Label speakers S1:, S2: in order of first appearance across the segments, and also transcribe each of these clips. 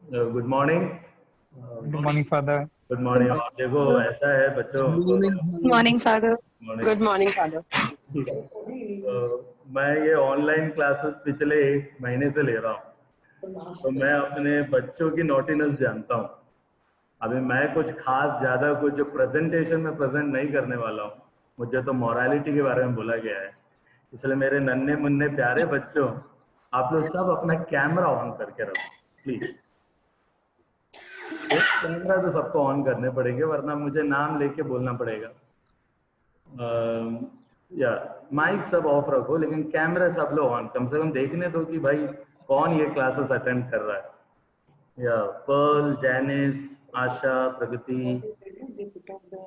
S1: Good morning.
S2: Good morning father.
S1: Good morning. और देखो ऐसा है बच्चों,
S3: Good morning, Father.
S1: Morning.
S4: Good morning, Father.
S1: मैं ये ऑनलाइन क्लासेस पिछले 1 महीने से ले रहा हूँ, तो मैं अपने बच्चों की नोटिनेस जानता हूँ। अभी मैं कुछ खास ज़्यादा कुछ प्रेजेंटेशन में प्रेजेंट नहीं करने वाला हूँ। मुझे तो मोरालिटी के बारे में बोला गया है, इसलिए मेरे नन्हे मुन्ने प्यारे बच्चों, आप लोग सब अपना कैमरा ऑन करके रखो प्लीज। कैमरा तो सबको ऑन करने पड़ेंगे, वरना मुझे नाम लेके बोलना पड़ेगा। या माइक सब ऑफ रखो, लेकिन कैमरा सब लोग ऑन, कम से कम देखने दो कि भाई कौन ये क्लासेस अटेंड कर रहा है। या पर्ल, जैनिस, आशा, प्रगति,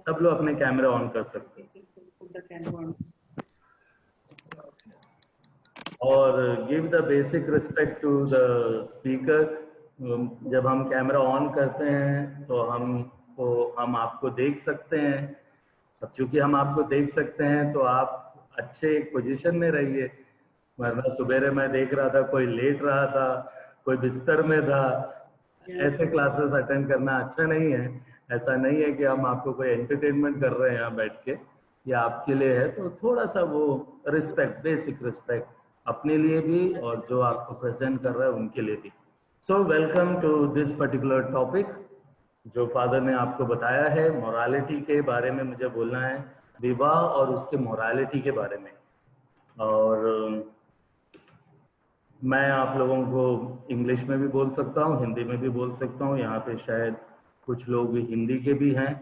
S1: सब लोग अपने कैमरा ऑन कर सकते हैं। और give the basic respect to the speaker. जब हम कैमरा ऑन करते हैं तो हम आपको देख सकते हैं। अब चूंकि हम आपको देख सकते हैं तो आप अच्छे पोजीशन में रहिए, वरना सुबेरे मैं देख रहा था कोई लेट रहा था, कोई बिस्तर में था। ऐसे क्लासेस अटेंड करना अच्छा नहीं है। ऐसा नहीं है कि हम आपको कोई एंटरटेनमेंट कर रहे हैं यहाँ बैठ के, या आपके लिए है, तो थोड़ा सा वो रिस्पेक्ट, बेसिक रिस्पेक्ट अपने लिए भी और जो आपको प्रेजेंट कर रहा है उनके लिए भी। So welcome to this particular topic जो फादर ने आपको बताया है। मोरालिटी के बारे में मुझे बोलना है, विवाह और उसके मोरालिटी के बारे में। और मैं आप लोगों को इंग्लिश में भी बोल सकता हूँ, हिंदी में भी बोल सकता हूँ। यहाँ पे शायद कुछ लोग हिंदी के भी हैं,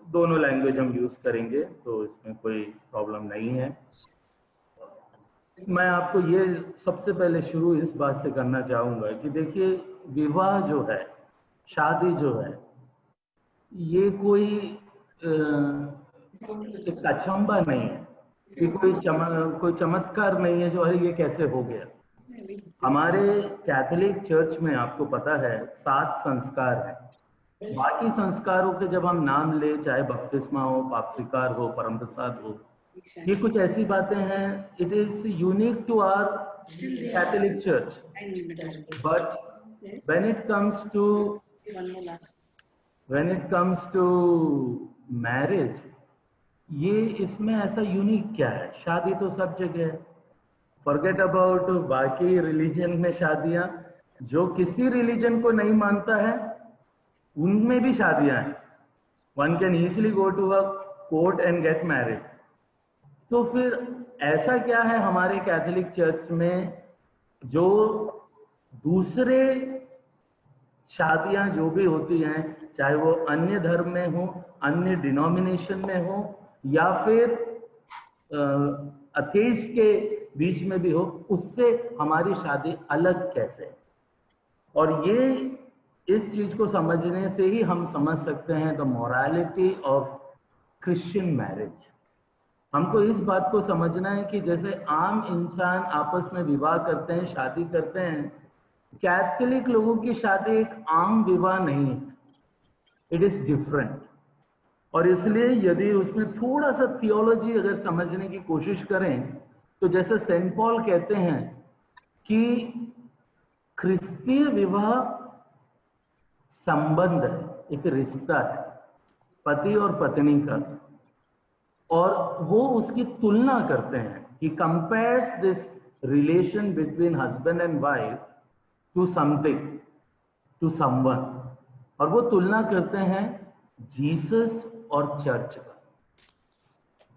S1: दोनों लैंग्वेज हम यूज़ करेंगे, तो इसमें कोई प्रॉब्लम नहीं है। मैं आपको ये सबसे पहले शुरू इस बात से करना चाहूँगा कि देखिए, विवाह जो है, शादी जो है, ये कोई एक अचंभा नहीं है, कि कोई चमत्कार नहीं है जो अरे ये कैसे हो गया। हमारे कैथोलिक चर्च में आपको पता है 7 संस्कार हैं। बाकी संस्कारों के जब हम नाम ले, चाहे बपतिस्मा हो, पाप स्वीकार हो, परम प्रसाद हो, ये कुछ ऐसी बातें हैं, it is unique to our Catholic church. But when it comes to marriage, ये इसमें ऐसा यूनिक क्या है? शादी तो सब जगह है। फॉरगेट अबाउट बाकी रिलीजन में शादियां, जो किसी रिलीजन को नहीं मानता है उनमें भी शादियां हैं। One can easily go to a court and get married. तो फिर ऐसा क्या है हमारे कैथोलिक चर्च में जो दूसरे शादियां जो भी होती हैं, चाहे वो अन्य धर्म में हो, अन्य डिनोमिनेशन में हो, या फिर अथेइस्ट के बीच में भी हो, उससे हमारी शादी अलग कैसे है? और ये इस चीज को समझने से ही हम समझ सकते हैं the morality of Christian marriage. हमको इस बात को समझना है कि जैसे आम इंसान आपस में विवाह करते हैं, शादी करते हैं, कैथोलिक लोगों की शादी एक आम विवाह नहीं है, इट इज डिफरेंट। और इसलिए यदि उसमें थोड़ा सा थियोलॉजी अगर समझने की कोशिश करें, तो जैसे सेंट पॉल कहते हैं कि ख्रिस्तीय विवाह संबंध है, एक रिश्ता है पति और पत्नी का, और वो उसकी तुलना करते हैं कि compares this relation between husband and wife to something, to someone, और वो तुलना करते हैं जीसस और चर्च का।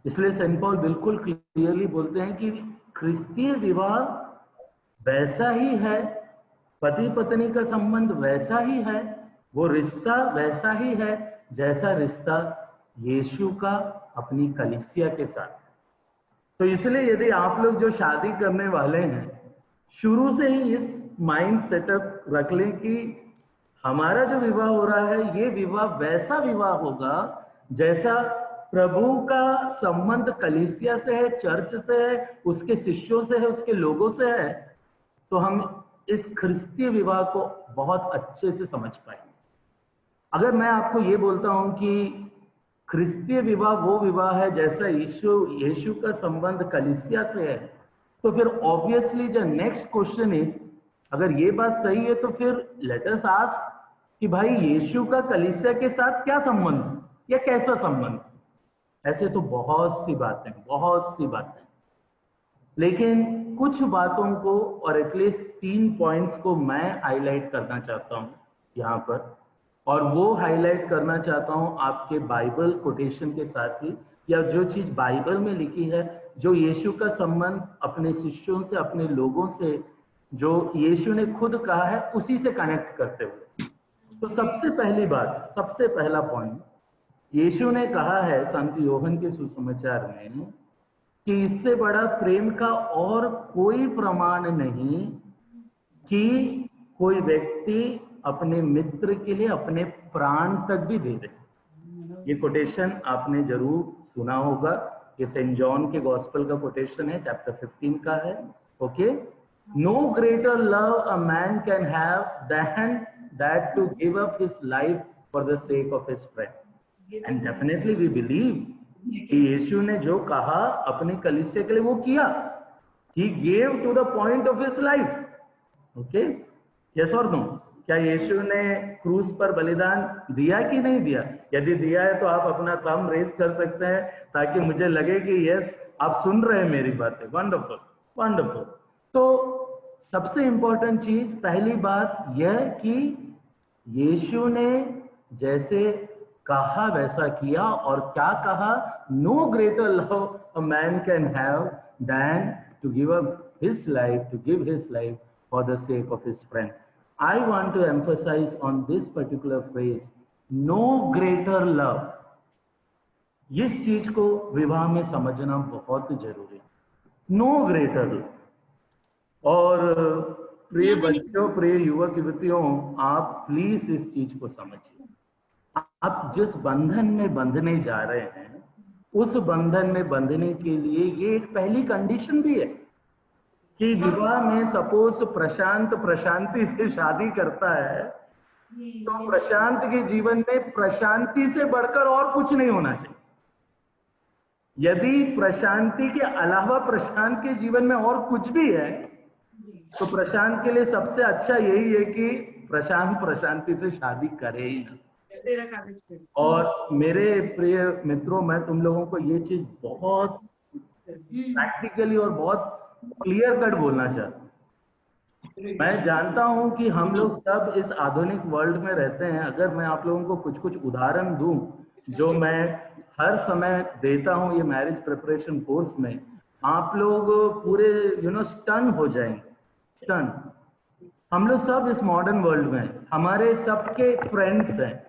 S1: इसलिए सेंट पॉल बिल्कुल क्लियरली बोलते हैं कि ख्रिस्तीय विवाह वैसा ही है, पति पत्नी का संबंध वैसा ही है, वो रिश्ता वैसा ही है जैसा रिश्ता यीशु का अपनी कलीसिया के साथ। तो इसलिए यदि आप लोग जो शादी करने वाले हैं, शुरू से ही इस माइंड सेटअप रख लें कि हमारा जो विवाह हो रहा है, ये विवाह वैसा विवाह होगा जैसा प्रभु का संबंध कलीसिया से है, चर्च से है, उसके शिष्यों से है, उसके लोगों से है। तो हम इस ख्रिस्तीय विवाह को बहुत अच्छे से समझ पाएंगे। अगर मैं आपको ये बोलता हूं कि ख्रिस्तीय विवाह वो विवाह है जैसा यीशु का संबंध कलीसिया से है, तो फिर obviously the next question is, अगर ये बात सही है तो फिर लेट अस आस्क कि भाई यीशु का कलीसिया के साथ क्या संबंध या कैसा संबंध। ऐसे तो बहुत सी बातें, लेकिन कुछ बातों को और एटलीस्ट 3 पॉइंट्स को मैं हाईलाइट करना चाहता हूं यहाँ पर, और वो हाईलाइट करना चाहता हूं आपके बाइबल कोटेशन के साथ ही, या जो चीज बाइबल में लिखी है, जो यीशु का संबंध अपने शिष्यों से, अपने लोगों से, जो यीशु ने खुद कहा है, उसी से कनेक्ट करते हुए। तो सबसे पहली बात, सबसे पहला पॉइंट, यीशु ने कहा है संत योहन के सुसमाचार में कि इससे बड़ा प्रेम का और कोई प्रमाण नहीं कि कोई व्यक्ति अपने मित्र के लिए अपने प्राण तक भी दे दे। ये कोटेशन आपने जरूर सुना होगा, ये सेंट जॉन के गॉस्पेल का कोटेशन है, चैप्टर 15 का है। Okay, no greater love a man can have than that to give up his life for the sake of his friend. And definitely we believe कि यीशु ने जो कहा अपने कलीसिया के लिए वो किया। He gave to the point of his life. Okay? Yes or no? क्या यीशु ने क्रूस पर बलिदान दिया कि नहीं दिया? यदि दिया है तो आप अपना थंब रेज कर सकते हैं ताकि मुझे लगे कि यस आप सुन रहे हैं मेरी बातें। Wonderful, wonderful. तो सबसे इंपॉर्टेंट चीज, पहली बात यह कि यीशु ने जैसे कहा वैसा किया, और क्या कहा? No greater love a man can have than to give up his life, to give his life for the sake of his friend. I want to emphasize on this particular phrase, no greater love. इस चीज को विवाह में समझना बहुत जरूरी है। No greater love. और प्रिय बच्चों, प्रिय युवक युवतियों, आप प्लीज इस चीज को समझिए। आप जिस बंधन में बंधने जा रहे हैं, उस बंधन में बंधने के लिए ये एक पहली कंडीशन भी है कि विवाह में सपोज प्रशांत प्रशांति से शादी करता है, तो प्रशांत के जीवन में प्रशांति से बढ़कर और कुछ नहीं होना चाहिए। यदि प्रशांति के अलावा प्रशांत के जीवन में और कुछ भी है, तो प्रशांत के लिए सबसे अच्छा यही है कि प्रशांत प्रशांति से शादी करे ही ना। और मेरे प्रिय मित्रों, मैं तुम लोगों को ये चीज बहुत प्रैक्टिकली और बहुत क्लियर कट बोलना चाहता हूँ। मैं जानता हूं कि हम लोग सब इस आधुनिक वर्ल्ड में रहते हैं। अगर मैं आप लोगों को कुछ कुछ उदाहरण दूं जो मैं हर समय देता हूं ये मैरिज प्रिपरेशन कोर्स में, आप लोग पूरे स्टन हो जाएंगे, स्टन। हम लोग सब इस मॉडर्न वर्ल्ड में, हमारे सबके फ्रेंड्स हैं।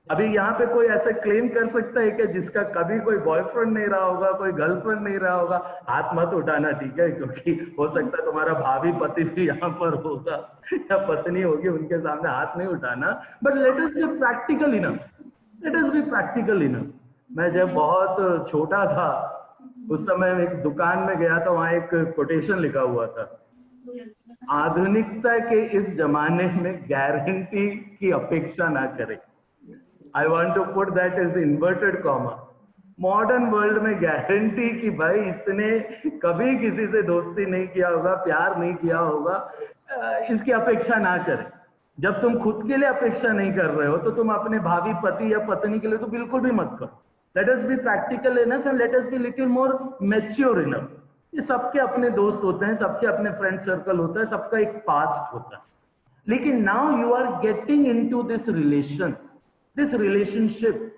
S1: अभी यहाँ पे कोई ऐसा क्लेम कर सकता है कि जिसका कभी कोई बॉयफ्रेंड नहीं रहा होगा, कोई गर्लफ्रेंड नहीं रहा होगा? हाथ मत उठाना, ठीक है? क्योंकि हो सकता है तुम्हारा भावी पति भी यहाँ पर होगा या पत्नी होगी, उनके सामने हाथ नहीं उठाना। But let us be practical enough, late us be practical enough. मैं जब बहुत छोटा था उस समय एक दुकान में गया था, वहां एक कोटेशन लिखा हुआ था, आधुनिकता के इस जमाने में गारंटी की अपेक्षा ना करें। I want to put that as inverted comma. Modern world में गारंटी कि भाई इसने कभी किसी से दोस्ती नहीं किया होगा, प्यार नहीं किया होगा, इसकी अपेक्षा ना करें। जब तुम खुद के लिए अपेक्षा नहीं कर रहे हो तो तुम अपने भावी पति या पत्नी के लिए तो बिल्कुल भी मत करो। Late us be practical enough and let us be little more mature enough. ये सबके अपने दोस्त होते हैं, सबके अपने फ्रेंड सर्कल होता है, सबका एक पास्ट होता है। लेकिन now you are getting into this relation, this relationship.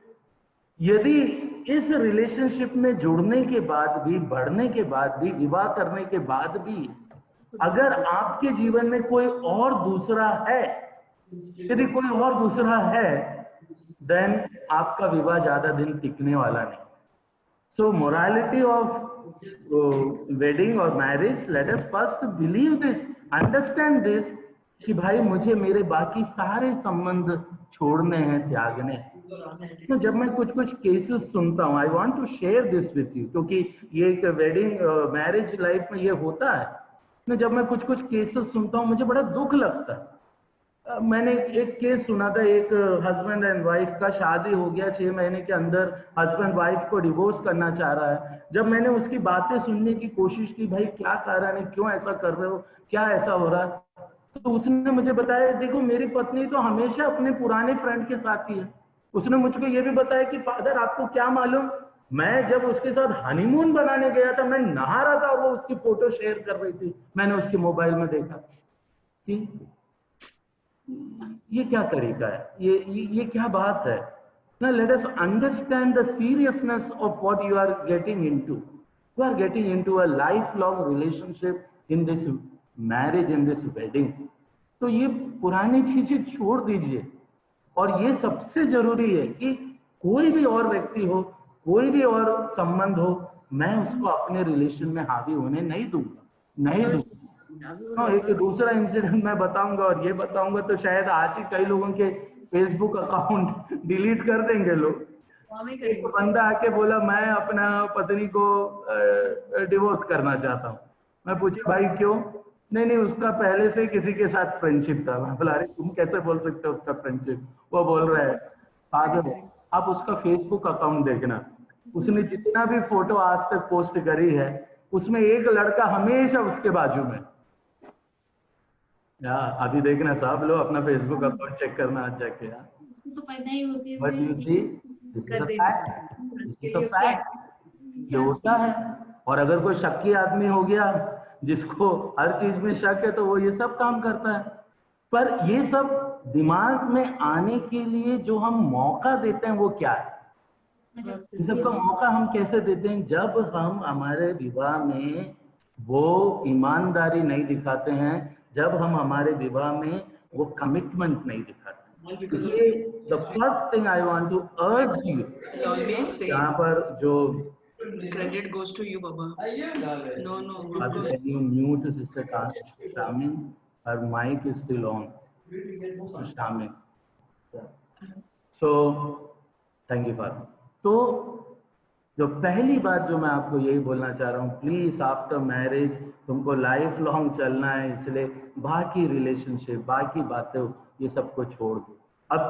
S1: यदि इस रिलेशनशिप में जुड़ने के बाद भी, बढ़ने के बाद भी, विवाह करने के बाद भी अगर आपके जीवन में कोई और दूसरा है, यदि कोई और दूसरा है, देन आपका विवाह ज्यादा दिन टिकने वाला नहीं। सो मोरालिटी ऑफ वेडिंग और marriage, let us first believe this, understand this कि भाई मुझे मेरे बाकी सारे संबंध छोड़ने हैं, त्यागने हैं। तो जब मैं कुछ कुछ केसेस सुनता हूँ, I want to share this with you, क्योंकि ये एक वेडिंग मैरिज लाइफ में ये होता है। तो जब मैं कुछ कुछ केसेस सुनता हूँ मुझे बड़ा दुख लगता है। मैंने एक केस सुना था, एक हस्बैंड एंड वाइफ का शादी हो गया, 6 महीने के अंदर हस्बैंड वाइफ को डिवोर्स करना चाह रहा है। जब मैंने उसकी बातें सुनने की कोशिश की, भाई क्या कारण है, क्यों ऐसा कर रहे हो, क्या ऐसा हो रहा है, तो उसने मुझे बताया, देखो मेरी पत्नी तो हमेशा अपने पुराने फ्रेंड के साथ ही है। उसने मुझको ये भी बताया कि फादर आपको क्या मालूम, मैं जब उसके साथ हनीमून बनाने गया था, मैं नहा रहा था और वो उसकी फोटो शेयर कर रही थी, मैंने उसके मोबाइल में देखा। कि ये क्या तरीका है, ये क्या बात है ना। Let us understand the seriousness of what you are getting into. You are getting into a life long relationship in this marriage, in this wedding. तो ये पुरानी चीजें छोड़ दीजिए। और ये सबसे जरूरी है कि कोई भी और व्यक्ति हो, कोई भी और संबंध हो, मैं उसको अपने रिलेशन में हावी होने नहीं दूंगा, नहीं दूंगा। हाँ, एक दूसरा इंसिडेंट मैं बताऊंगा, और ये बताऊंगा तो शायद आज ही कई लोगों के फेसबुक अकाउंट डिलीट कर देंगे लोग। एक बंदा आके बोला मैं अपना पत्नी को डिवोर्स करना चाहता हूँ। मैं पूछा भाई क्यों? नहीं नहीं, उसका पहले से किसी के साथ फ्रेंडशिप था। मैं बोला अरे तुम कैसे बोल सकते हो उसका फ्रेंडशिप? वो बोल रहा है फादर आप उसका फेसबुक अकाउंट देखना, उसने जितना भी फोटो आज तक पोस्ट करी है उसमें एक लड़का हमेशा उसके बाजू में। यार अभी देखना साहब, लो अपना फेसबुक अकाउंट चेक करना आज जाके यार।
S3: तो पैदा ही होती है,
S1: but you see this is a fact, this is a fact जो होता है। और अगर कोई शक्की आदमी हो गया जिसको हर चीज में शक है, तो वो ये सब काम करता है। पर ये सब दिमाग में आने के लिए जो हम मौका देते हैं वो क्या है? इस सबका मौका हम कैसे देते हैं? जब हम हमारे विवाह में वो ईमानदारी नहीं दिखाते हैं, जब हम हमारे विवाह में वो कमिटमेंट नहीं दिखाते। इसलिए the first thing I want to urge you, यहाँ पर जो
S4: credit goes to you, Baba. No.
S1: can you mute Sister Shamin? Her mic is still on. Shamin. So, thank you, Father. तो जो पहली बात जो मैं आपको यही बोलना चाह रहा हूँ, प्लीज आफ्टर मैरिज तुमको लाइफ लॉन्ग चलना है, इसलिए बाकी रिलेशनशिप, बाकी बातें ये सबको छोड़ दो। अब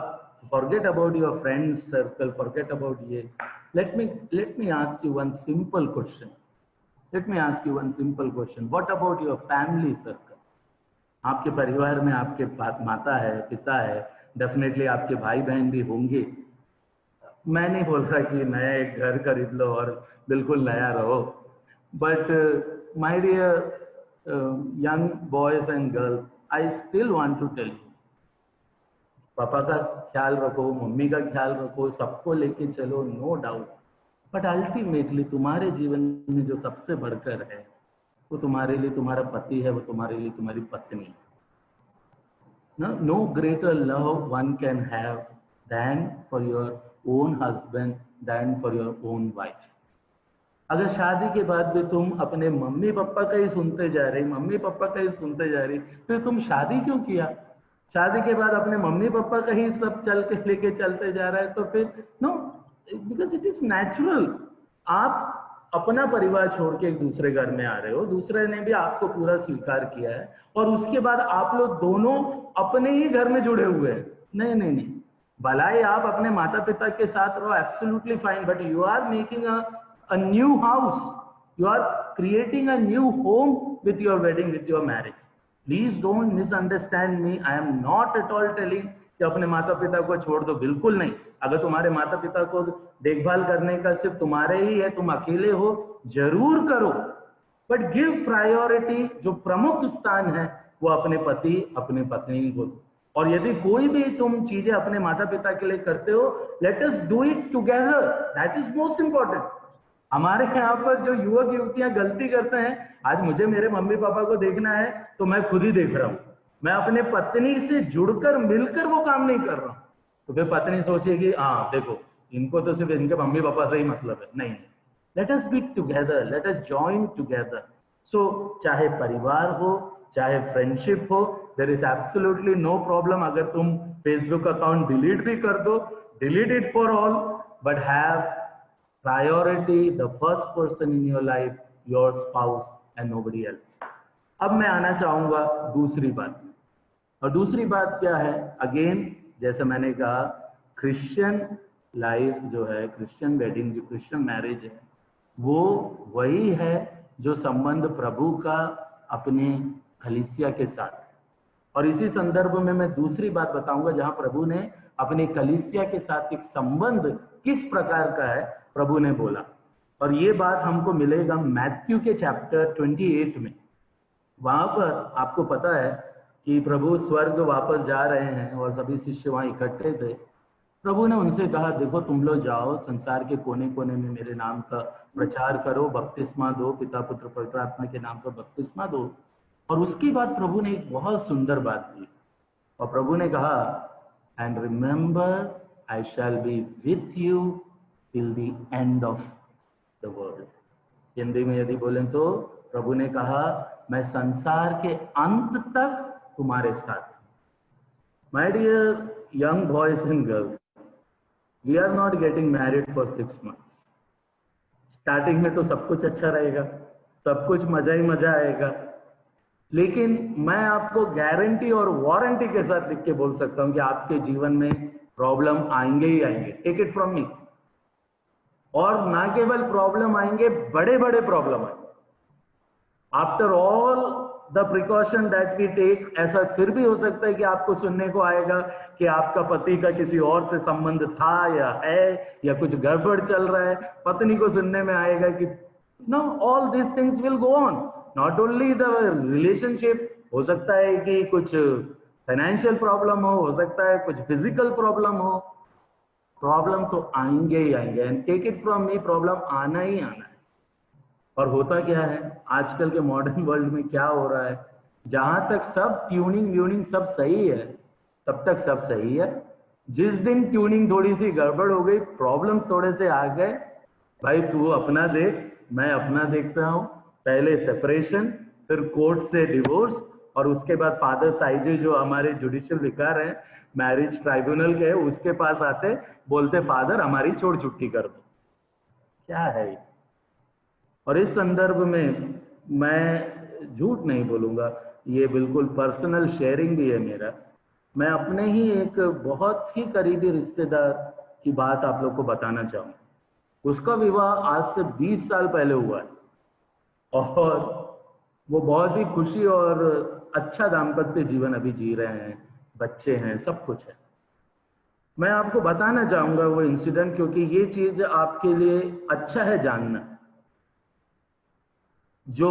S1: forget about your friends circle, forget about ये। Let me ask you one simple question. Let me ask you one simple question. What about your family circle? आपके परिवार में आपके माता है, पिता है, डेफिनेटली आपके भाई बहन भी होंगे। मैं नहीं बोल रहा कि नया एक घर खरीद लो और बिल्कुल नया रहो, but my dear young boys and girls, I still want to tell you, पापा का ख्याल रखो, मम्मी का ख्याल रखो, सबको लेके चलो, नो डाउट। बट अल्टीमेटली तुम्हारे जीवन में जो सबसे बढ़कर है वो तुम्हारे लिए तुम्हारा पति है, वो तुम्हारे लिए तुम्हारी पत्नी है। No greater love one can have than for your own husband, than for your own wife. अगर शादी के बाद भी तुम अपने मम्मी पापा का ही सुनते जा रही, मम्मी पापा का ही सुनते जा रही, फिर तुम शादी क्यों किया? शादी के बाद अपने मम्मी पापा का ही सब चल के लेके चलते जा रहा है, तो फिर no, because it is natural. आप अपना परिवार छोड़ के एक दूसरे घर में आ रहे हो, दूसरे ने भी आपको पूरा स्वीकार किया है, और उसके बाद आप लोग दोनों अपने ही घर में जुड़े हुए हैं। नहीं नहीं नहीं, भलाई आप अपने माता पिता के साथ रहो, absolutely fine, but you are making a new house, you are creating a new home with your wedding, with your marriage. Please don't misunderstand me, I am not at all telling कि अपने माता पिता को छोड़ दो, बिल्कुल नहीं। अगर तुम्हारे माता पिता को देखभाल करने का सिर्फ तुम्हारे ही है, तुम अकेले हो, जरूर करो, बट गिव प्रायोरिटी, जो प्रमुख स्थान है वो अपने पति अपने पत्नी को। और यदि कोई भी तुम चीजें अपने माता पिता के लिए करते हो, let us do it together, that is most important. हमारे यहाँ पर जो युवक युवतियां गलती करते हैं, आज मुझे मेरे मम्मी पापा को देखना है तो मैं खुद ही देख रहा हूँ, मैं अपने पत्नी से जुड़कर मिलकर वो काम नहीं कर रहा हूँ। तो फिर पत्नी सोचेगी हाँ देखो इनको तो सिर्फ इनके मम्मी पापा से ही मतलब है। नहीं, let us be together, let us join together. So चाहे परिवार हो, चाहे फ्रेंडशिप हो, there is absolutely no problem अगर तुम फेसबुक अकाउंट डिलीट भी कर दो, delete it for all, but have priority, the first person in your life, your spouse and nobody else. अब मैं आना चाहूंगा दूसरी बात, और दूसरी बात क्या है? अगेन जैसे मैंने कहा, क्रिश्चियन लाइफ जो है, क्रिश्चियन वेडिंग, जो क्रिश्चियन मैरिज है, वो वही है जो संबंध प्रभु का अपने कलीसिया के साथ। और इसी संदर्भ में मैं दूसरी बात बताऊंगा जहां प्रभु ने अपनी कलीसिया के साथ एक संबंध किस प्रकार का है प्रभु ने बोला। और ये बात हमको मिलेगा मैथ्यू के चैप्टर 28 में। वहां पर आपको पता है कि प्रभु स्वर्ग वापस जा रहे हैं और सभी शिष्य वहां इकट्ठे थे। प्रभु ने उनसे कहा, देखो तुम लोग जाओ, संसार के कोने कोने में मेरे नाम का प्रचार करो, बपतिस्मा दो, पिता पुत्र पवित्र आत्मा के नाम का बपतिस्मा दो। और उसके बाद प्रभु ने एक बहुत सुंदर बात की और प्रभु ने कहा, and remember I shall be with you till the end of the world. Hindi में यदि बोलें तो प्रभु ने कहा, मैं संसार के अंत तक तुम्हारे साथ। My dear young boys and girls, we are not getting married for 6 months. Starting में तो सब कुछ अच्छा रहेगा, सब कुछ मजा ही मजा आएगा, लेकिन मैं आपको गारंटी और वारंटी के साथ लिख के बोल सकता हूं कि आपके जीवन में प्रॉब्लम आएंगे ही आएंगे। Take it from me. और ना केवल प्रॉब्लम आएंगे, बड़े बड़े प्रॉब्लम आएंगे। After all the precaution that we take, ऐसा फिर भी हो सकता है कि आपको सुनने को आएगा कि आपका पति का किसी और से संबंध था या है या कुछ गड़बड़ चल रहा है। पत्नी को सुनने में आएगा कि no, all this things will go on, not only the relationship. हो सकता है कि कुछ फाइनेंशियल प्रॉब्लम हो सकता है कुछ फिजिकल प्रॉब्लम हो। प्रॉब्लम तो आएंगे ही आएंगे, and take it from me, problem आना ही आना है। और होता क्या है आजकल के मॉडर्न वर्ल्ड में, क्या हो रहा है, जहां तक सब ट्यूनिंग व्यूनिंग सब सही है तब तक सब सही है। जिस दिन ट्यूनिंग थोड़ी सी गड़बड़ हो गई, प्रॉब्लम थोड़े से आ गए, भाई तू अपना देख, मैं अपना देखता हूं। पहले सेपरेशन, फिर कोर्ट से डिवोर्स, और उसके बाद फादर साइजे जो हमारे जुडिशियल विकार हैं, मैरिज ट्राइब्यूनल के, उसके पास आते, बोलते फादर हमारी छोड़ छुट्टी कर दो। क्या है ये? और इस संदर्भ में मैं झूठ नहीं बोलूंगा, ये बिल्कुल पर्सनल शेयरिंग भी है मेरा। मैं अपने ही एक बहुत ही करीबी रिश्तेदार की बात आप लोग को बताना चाहूँ। उसका विवाह आज से 20 साल पहले हुआ है और वो बहुत ही खुशी और अच्छा दाम्पत्य जीवन अभी जी रहे हैं, बच्चे हैं, सब कुछ है। मैं आपको बताना चाहूंगा वो इंसिडेंट, क्योंकि ये चीज आपके लिए अच्छा है जानना। जो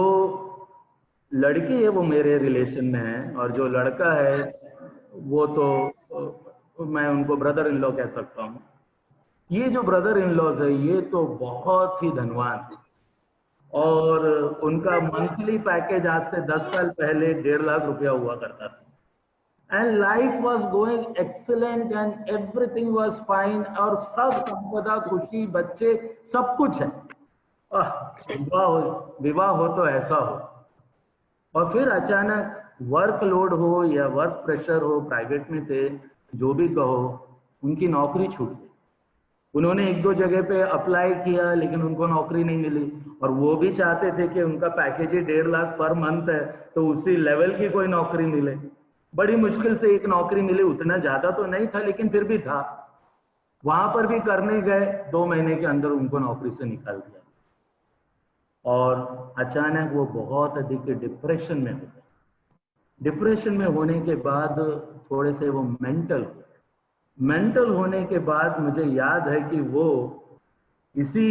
S1: लड़की है वो मेरे रिलेशन में है और जो लड़का है वो तो मैं उनको ब्रदर इन लॉ कह सकता हूँ। ये जो ब्रदर इन लॉज है ये तो बहुत ही धनवान है और उनका मंथली पैकेज आज से 10 साल पहले 1.5 लाख रुपया हुआ करता था। And life was going excellent and everything was fine, और सब संपदा, खुशी, बच्चे, सब कुछ है। विवाह हो तो ऐसा हो। और फिर अचानक वर्कलोड हो या वर्क प्रेशर हो, प्राइवेट में थे, जो भी कहो, उनकी नौकरी छूट गई। उन्होंने 1-2 जगह पे अप्लाई किया लेकिन उनको नौकरी नहीं मिली, और वो भी चाहते थे कि उनका पैकेज ही 1.5 लाख पर मंथ है तो उसी लेवल की कोई नौकरी मिले। बड़ी मुश्किल से एक नौकरी मिली, उतना ज्यादा तो नहीं था लेकिन फिर भी था। वहां पर भी करने गए, 2 महीने के अंदर उनको नौकरी से निकाल दिया और अचानक वो बहुत अधिक डिप्रेशन में हो गए। डिप्रेशन में होने के बाद थोड़े से वो मेंटल होने के बाद मुझे याद है कि वो इसी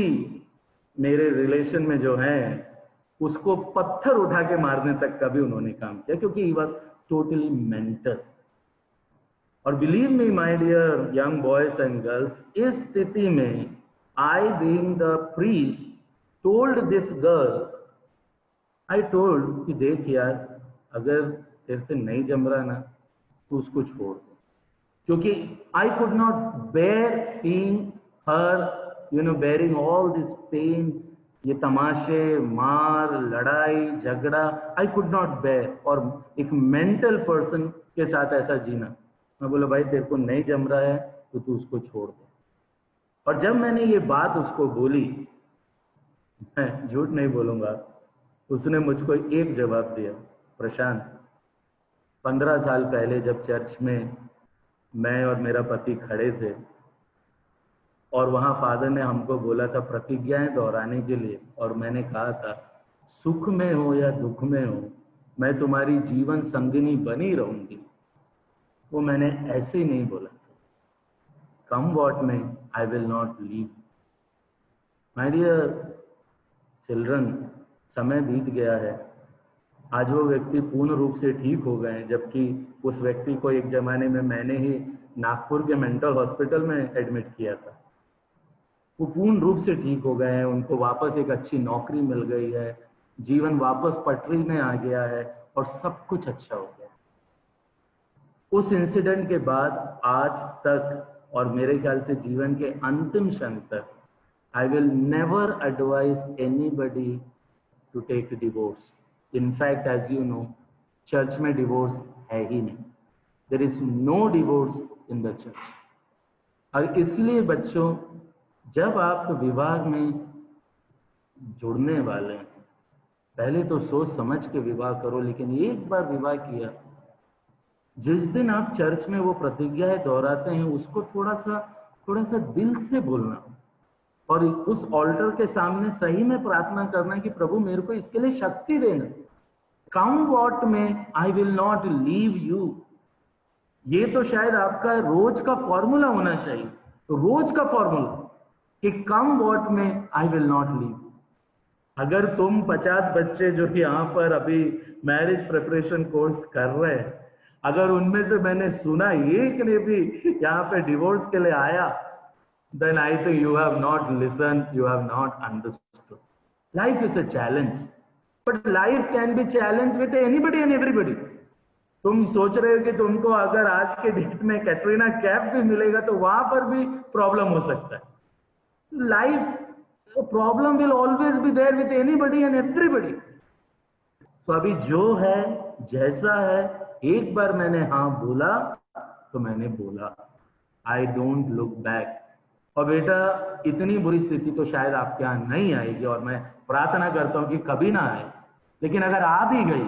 S1: मेरे रिलेशन में जो है उसको पत्थर उठा के मारने तक का भी उन्होंने काम किया, क्योंकि ही वाज टोटली मेंटल। और believe me my dear young boys and girls, इस स्थिति में I being the priest told this girl, I told कि देख यार, अगर तेरे से नहीं जम रहा ना तो उसको छोड़ दो, क्योंकि I could not bear seeing her bearing all this pain, ये तमाशे, मार, लड़ाई झगड़ा, आई कुड नॉट बेयर। और एक मेंटल पर्सन के साथ ऐसा जीना, मैं बोला भाई तेरे को नहीं जम रहा है तो तू उसको छोड़ दो। और जब मैंने ये बात उसको बोली, मैं झूठ नहीं बोलूंगा, उसने मुझको एक जवाब दिया, प्रशांत 15 साल पहले जब चर्च में मैं और मेरा पति खड़े थे और वहां फादर ने हमको बोला था प्रतिज्ञाएं दोहराने के लिए, और मैंने कहा था सुख में हो या दुख में हो मैं तुम्हारी जीवन संगिनी बनी रहूंगी, वो मैंने ऐसे ही नहीं बोला, come what may I will not leave. My dear children, समय बीत गया है, आज वो व्यक्ति पूर्ण रूप से ठीक हो गए हैं, जबकि उस व्यक्ति को एक जमाने में मैंने ही नागपुर के मेंटल हॉस्पिटल में एडमिट किया था। वो पूर्ण रूप से ठीक हो गए हैं, उनको वापस एक अच्छी नौकरी मिल गई है, जीवन वापस पटरी में आ गया है और सब कुछ अच्छा हो गया। उस इंसिडेंट के बाद आज तक और मेरे ख्याल से जीवन के अंतिम क्षण तक I will never advise anybody to take divorce. In fact as you know, church में डिवोर्स है ही नहीं, there is no divorce in the church. और इसलिए बच्चों, जब आप विवाह में जुड़ने वाले हैं, पहले तो सोच समझ के विवाह करो, लेकिन एक बार विवाह किया, जिस दिन आप चर्च में वो प्रतिज्ञाएं दोहराते हैं, उसको थोड़ा सा दिल से बोलना और उस ऑल्टर के सामने सही में प्रार्थना करना कि प्रभु मेरे को इसके लिए शक्ति देना। कम what may I will not leave you, ये तो शायद आपका रोज का फॉर्मूला होना चाहिए। तो रोज का फॉर्मूला कि कम what may I will not leave. अगर तुम 50 बच्चे जो कि यहाँ पर अभी मैरिज प्रिपरेशन कोर्स कर रहे हैं, अगर उनमें से मैंने सुना एक ने भी यहाँ पे डिवोर्स के लिए आया, then I think you have not listened, you have not understood. Life is a challenge, but life can be challenged with anybody and everybody. तुम सोच रहे हो कि तुमको अगर आज के डेट में कैटरीना कैफ भी मिलेगा तो वहां पर भी प्रॉब्लम हो सकता है। Life problem will always be there with anybody and everybody. तो अभी जो है जैसा है, एक बार मैंने हाँ बोला तो मैंने बोला, आई डोंट लुक बैक। और बेटा, इतनी बुरी स्थिति तो शायद आपके यहाँ नहीं आएगी और मैं प्रार्थना करता हूँ कि कभी ना आए, लेकिन अगर आ भी गई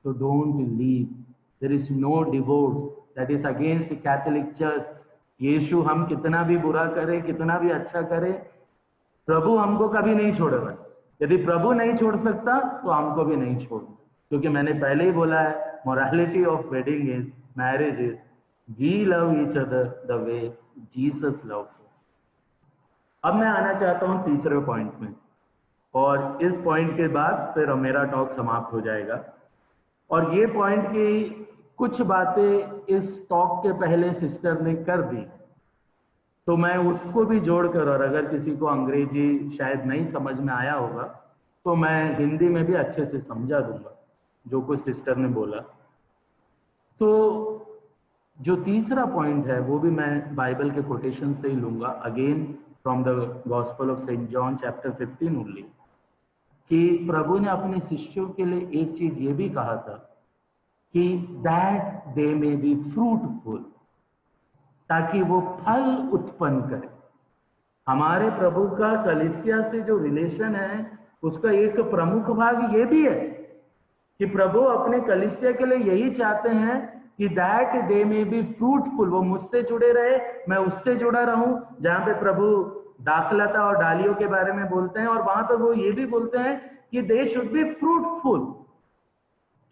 S1: तो don't leave. There is no divorce, that is against Catholic church. Yeshu हम कितना भी बुरा करे, कितना भी अच्छा करे, प्रभु हमको कभी नहीं छोड़ेगा। यदि प्रभु नहीं छोड़ सकता तो हमको भी नहीं छोड़, क्योंकि मैंने पहले ही बोला है, morality of wedding is, marriage is, we love each other the way Jesus loves us. अब मैं आना चाहता हूं तीसरे पॉइंट में, और इस पॉइंट के बाद फिर मेरा टॉक समाप्त हो जाएगा। और ये पॉइंट की कुछ बातें इस टॉक के पहले सिस्टर ने कर दी, तो मैं उसको भी जोड़कर, और अगर किसी को अंग्रेजी शायद नहीं समझ में आया होगा तो मैं हिंदी में भी अच्छे से समझा दूंगा जो कुछ सिस्टर ने बोला। तो जो तीसरा पॉइंट है वो भी मैं बाइबल के कोटेशन से ही लूंगा, again from the gospel of Saint John chapter 15 only, कि प्रभु ने अपने शिष्यों के लिए एक चीज ये भी कहा था कि that they may be fruitful, ताकि वो फल उत्पन्न करे। हमारे प्रभु का कलीसिया से जो रिलेशन है उसका एक प्रमुख भाग ये भी है कि प्रभु अपने कलीसिया के लिए यही चाहते हैं कि that they may be fruitful, वो मुझसे जुड़े रहे, मैं उससे जुड़ा रहूं। जहां पे प्रभु दाखलता और डालियों के बारे में बोलते हैं, और वहां पर वो ये भी बोलते हैं कि दे शुड बी फ्रूटफुल,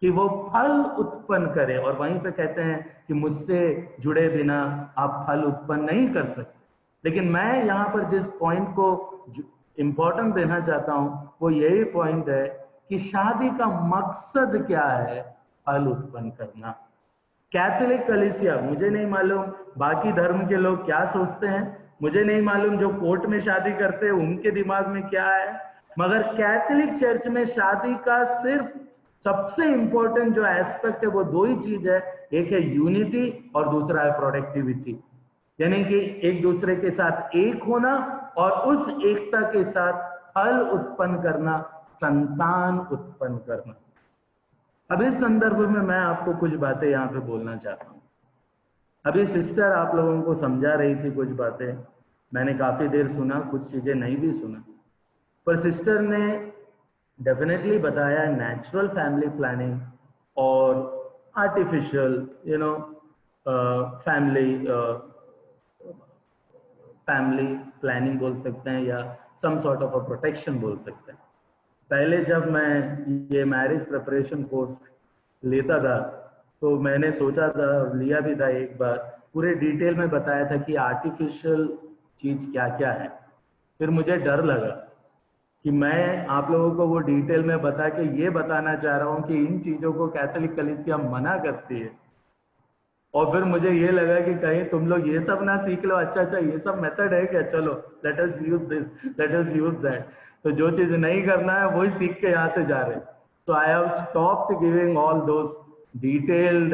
S1: कि वो फल उत्पन्न करे। और वहीं पे कहते हैं कि मुझसे जुड़े बिना आप फल उत्पन्न नहीं कर सकते। लेकिन मैं यहाँ पर जिस पॉइंट को इंपॉर्टेंट देना चाहता हूँ वो यही पॉइंट है कि शादी का मकसद क्या है, फल उत्पन्न करना। कैथोलिक कलीसिया, मुझे नहीं मालूम बाकी धर्म के लोग क्या सोचते हैं, मुझे नहीं मालूम जो कोर्ट में शादी करते हैं उनके दिमाग में क्या है, मगर कैथोलिक चर्च में शादी का सिर्फ सबसे इंपॉर्टेंट जो एस्पेक्ट है वो दो ही चीज है, एक है यूनिटी और दूसरा है प्रोडक्टिविटी, यानी कि एक दूसरे के साथ एक होना और उस एकता के साथ फल उत्पन्न करना, संतान उत्पन्न करना। अब इस संदर्भ में मैं आपको कुछ बातें यहाँ पे बोलना चाहता हूँ। अभी सिस्टर आप लोगों को समझा रही थी कुछ बातें, मैंने काफी देर सुना, कुछ चीजें नहीं भी सुना, पर सिस्टर ने डेफिनेटली बताया नेचुरल फैमिली प्लानिंग और आर्टिफिशियल फैमिली प्लानिंग बोल सकते हैं, या some sort of a protection बोल सकते हैं। पहले जब मैं ये मैरिज प्रिपरेशन कोर्स लेता था तो मैंने सोचा था, लिया भी था एक बार, पूरे डिटेल में बताया था कि आर्टिफिशियल चीज क्या क्या है। फिर मुझे डर लगा कि मैं आप लोगों को वो डिटेल में बता के ये बताना चाह रहा हूँ कि इन चीजों को कैथोलिक कलीसिया मना करती है, और फिर मुझे ये लगा कि कहीं तुम लोग ये सब ना सीख लो, अच्छा अच्छा ये सब मेथड है क्या, चलो late us use this, late us use that. तो जो चीज नहीं करना है वही सीख के यहाँ से जा रहे। So I have stopped giving all those detailed,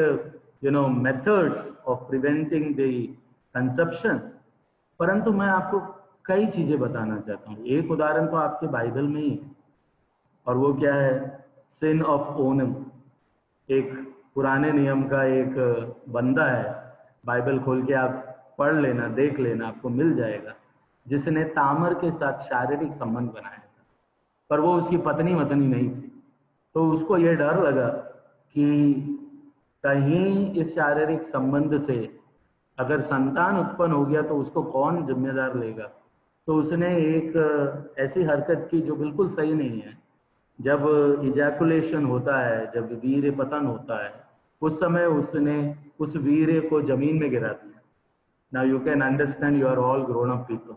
S1: methods of preventing the conception. परंतु मैं आपको कई चीजें बताना चाहता हूँ। एक उदाहरण तो आपके बाइबल में ही है, और वो क्या है, sin of Onan। एक पुराने नियम का एक बंदा है, बाइबल खोल के आप पढ़ लेना, देख लेना, आपको मिल जाएगा, जिसने तामर के साथ शारीरिक संबंध बनाया था, पर वो उसकी पत्नी नहीं थी। तो उसको ये डर लगा कि कहीं इस शारीरिक संबंध से अगर संतान उत्पन्न हो गया तो उसको कौन जिम्मेदार लेगा। तो उसने एक ऐसी हरकत की जो बिल्कुल सही नहीं है। जब इजैकुलेशन होता है, जब वीर्य पतन होता है, उस समय उसने उस वीर्य को जमीन में गिरा दिया। Now you can understand, you are all grown up people.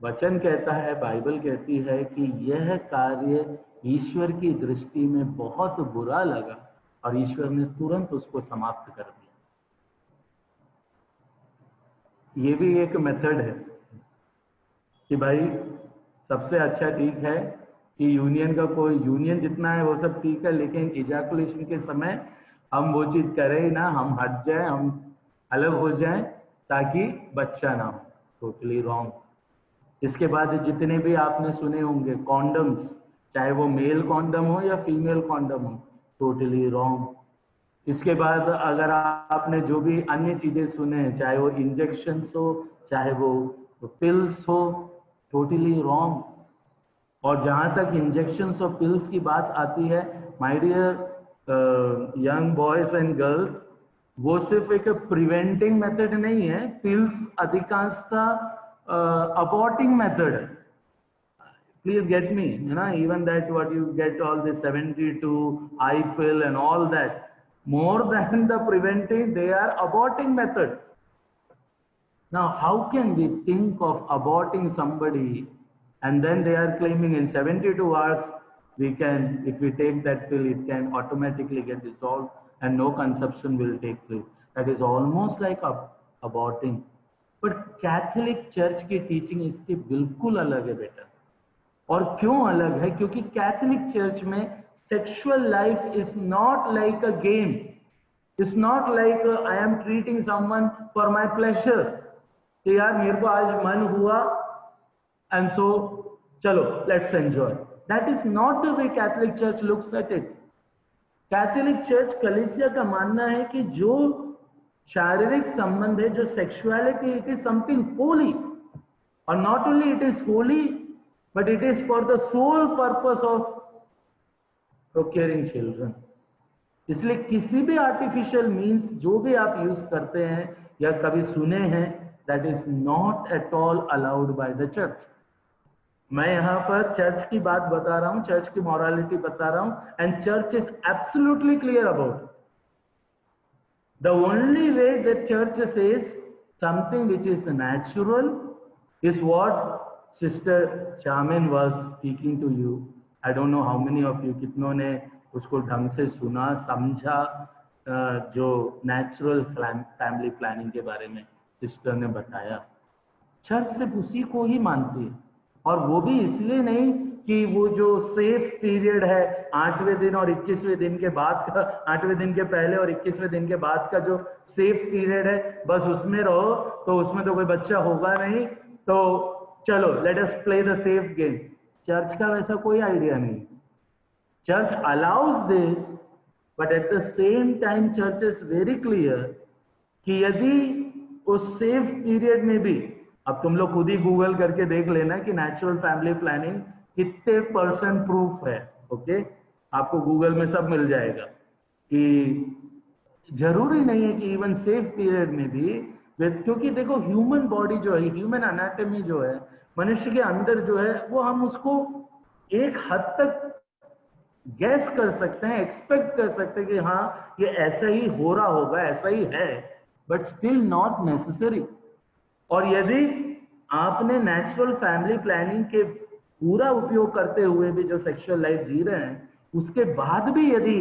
S1: वचन कहता है, बाइबल कहती है कि यह कार्य ईश्वर की दृष्टि में बहुत बुरा लगा और ईश्वर ने तुरंत उसको समाप्त कर दिया। ये भी एक मेथड है कि भाई सबसे अच्छा ठीक है कि यूनियन का कोई यूनियन जितना है वो सब ठीक है, लेकिन इजैकुलेशन के समय हम वो चीज करें ही ना, हम हट जाएं, हम अलग हो जाएं ताकि बच्चा ना हो। Totally wrong. इसके बाद जितने भी आपने सुने होंगे कॉन्डम्स, चाहे वो मेल कॉन्डम हो या फीमेल कॉन्डम हो, टोटली रॉन्ग। इसके बाद अगर आपने जो भी अन्य चीजें सुने, चाहे वो इंजेक्शंस हो, चाहे वो पिल्स हो, टोटली रॉन्ग। और जहां तक इंजेक्शंस और पिल्स की बात आती है, my dear young boys and girls, वो सिर्फ एक प्रिवेंटिंग मेथड नहीं है। पिल्स अधिकांशतः aborting method. Please get me, even that what you get all the 72 I pill and all that, more than the preventive, they are aborting method. Now, how can we think of aborting somebody and then they are claiming in 72 hours we can, if we take that pill, it can automatically get dissolved and no conception will take place. That is almost like aborting. But Catholic church की teaching इसकी बिल्कुल अलग है बेटा। और क्यों अलग है? क्योंकि कैथोलिक चर्च में sexual life is not like a game, it's not like I am treating someone for my pleasure कि यार मेरे को आज मन हुआ एंड सो चलो let's enjoy. That is not the way Catholic church looks at it. Catholic church कलीसिया का मानना है कि जो शारीरिक संबंध है, जो sexuality, it is something holy, और not only it is holy but it is for the sole purpose of procuring children. इसलिए किसी भी आर्टिफिशियल मीन्स जो भी आप यूज करते हैं या कभी सुने हैं, that is not at all allowed by the church. मैं यहाँ पर चर्च की बात बता रहा हूँ, चर्च की मॉरलिटी बता रहा हूँ, and church is absolutely clear about. The only way the church says something which is natural is what Sister Charmaine was speaking to you. I don't know how many of you, कितनों ने उसको ढंग से सुना, समझा, जो natural family planning के बारे में सिस्टर ने बताया। चर्च सिर्फ उसी को ही मानती है, और वो भी इसलिए नहीं कि वो जो सेफ पीरियड है 8वें दिन और 21वें दिन के बाद का, 8वें दिन के पहले और 21वें दिन के बाद का जो सेफ पीरियड है, बस उसमें रहो तो उसमें तो कोई बच्चा होगा नहीं, तो चलो let us play the safe game. Church का वैसा कोई आइडिया नहीं। Church allows this, but at the same time church is very clear कि यदि उस सेफ पीरियड में भी, अब तुम लोग खुद ही गूगल करके देख लेना कि नेचुरल फैमिली प्लानिंग कितने % प्रूफ है, ओके, आपको गूगल में सब मिल जाएगा कि जरूरी नहीं है कि इवन सेफ पीरियड में भी, क्योंकि देखो ह्यूमन बॉडी जो है, ह्यूमन एनाटॉमी जो है, मनुष्य के अंदर जो है, वो हम उसको एक हद तक गैस कर सकते हैं, एक्सपेक्ट कर सकते हैं कि हाँ ये ऐसा ही हो रहा होगा, ऐसा ही है, बट स्टिल नॉट नेसेसरी। और यदि आपने नेचुरल फैमिली प्लानिंग के पूरा उपयोग करते हुए भी जो सेक्सुअल लाइफ जी रहे हैं, उसके बाद भी यदि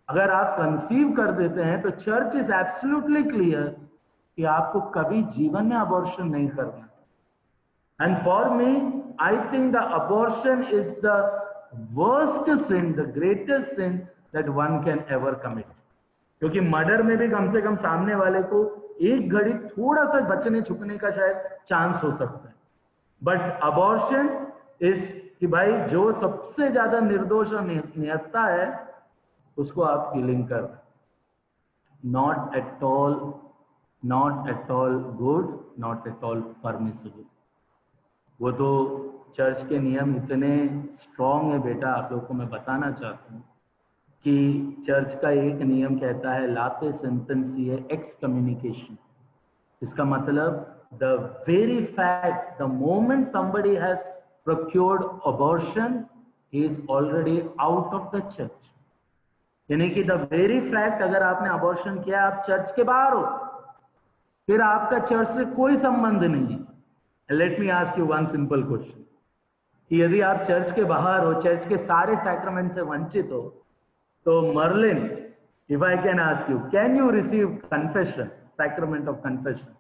S1: अगर आप कंसीव कर देते हैं, तो चर्च इज एब्सोल्युटली क्लियर कि आपको कभी जीवन में अबॉर्शन नहीं करना। And for me, I think the abortion is the worst sin, the greatest sin that one can ever commit. क्योंकि मर्डर में भी कम से कम सामने वाले को एक घड़ी थोड़ा सा बचने छुपने का शायद चांस हो सकता है, बट अबॉर्शन इज कि भाई जो सबसे ज्यादा निर्दोष और निहत्ता है उसको आप किलिंग कर, not at all good, not at all permissible. वो तो चर्च के नियम इतने स्ट्रॉन्ग है बेटा, आप लोगों को मैं बताना चाहता हूँ कि चर्च का एक नियम कहता है लाते सेंटेंसिए एक्स कम्युनिकेशन। इसका मतलब the very fact, the moment somebody has procured abortion, he is already out of the church। यानी कि द वेरी फैक्ट, अगर आपने अबॉर्शन किया आप चर्च के बाहर हो, फिर आपका चर्च से कोई संबंध नहीं है। Late me ask you one simple question कि यदि आप चर्च के बाहर हो, चर्च के सारे सैक्रामेंट से वंचित हो, तो Merlin, if I can ask you, can you receive confession, sacrament of confession?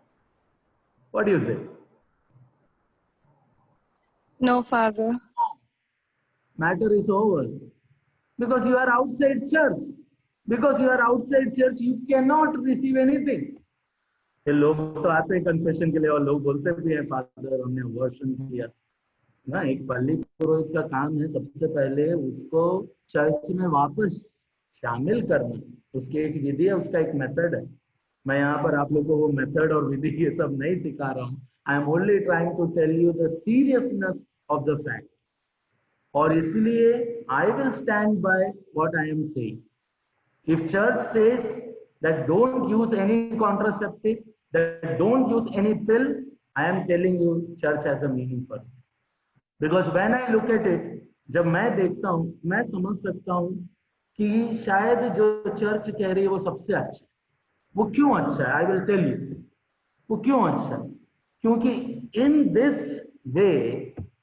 S1: What do you say?
S5: No, Father.
S1: Matter is over. Because you are outside church. Because you are outside church, you cannot receive anything. ये लोग तो आते हैं confession के लिए और लोग बोलते भी हैं फादर हमने अबॉर्शन किया ना। एक पल्ली पुरोहित का काम है सबसे पहले उसको चर्च में वापस शामिल करना, उसकी एक विधि है, उसका एक मेथड है। मैं यहाँ पर आप लोगों को वो मेथड और विधि ये सब नहीं सिखा रहा हूँ। I am only trying to tell you the seriousness of the fact. और इसलिए I will stand by what I am saying. If church says that don't use any contraceptive, that don't use any pill, I am telling you church has a meaning for it. Because when I look at it, जब मैं देखता हूँ मैं समझ सकता हूँ कि शायद जो चर्च कह रही है वो सबसे अच्छा है। वो क्यों अच्छा है? आई विल टेल यू वो क्यों अच्छा है। क्योंकि in this way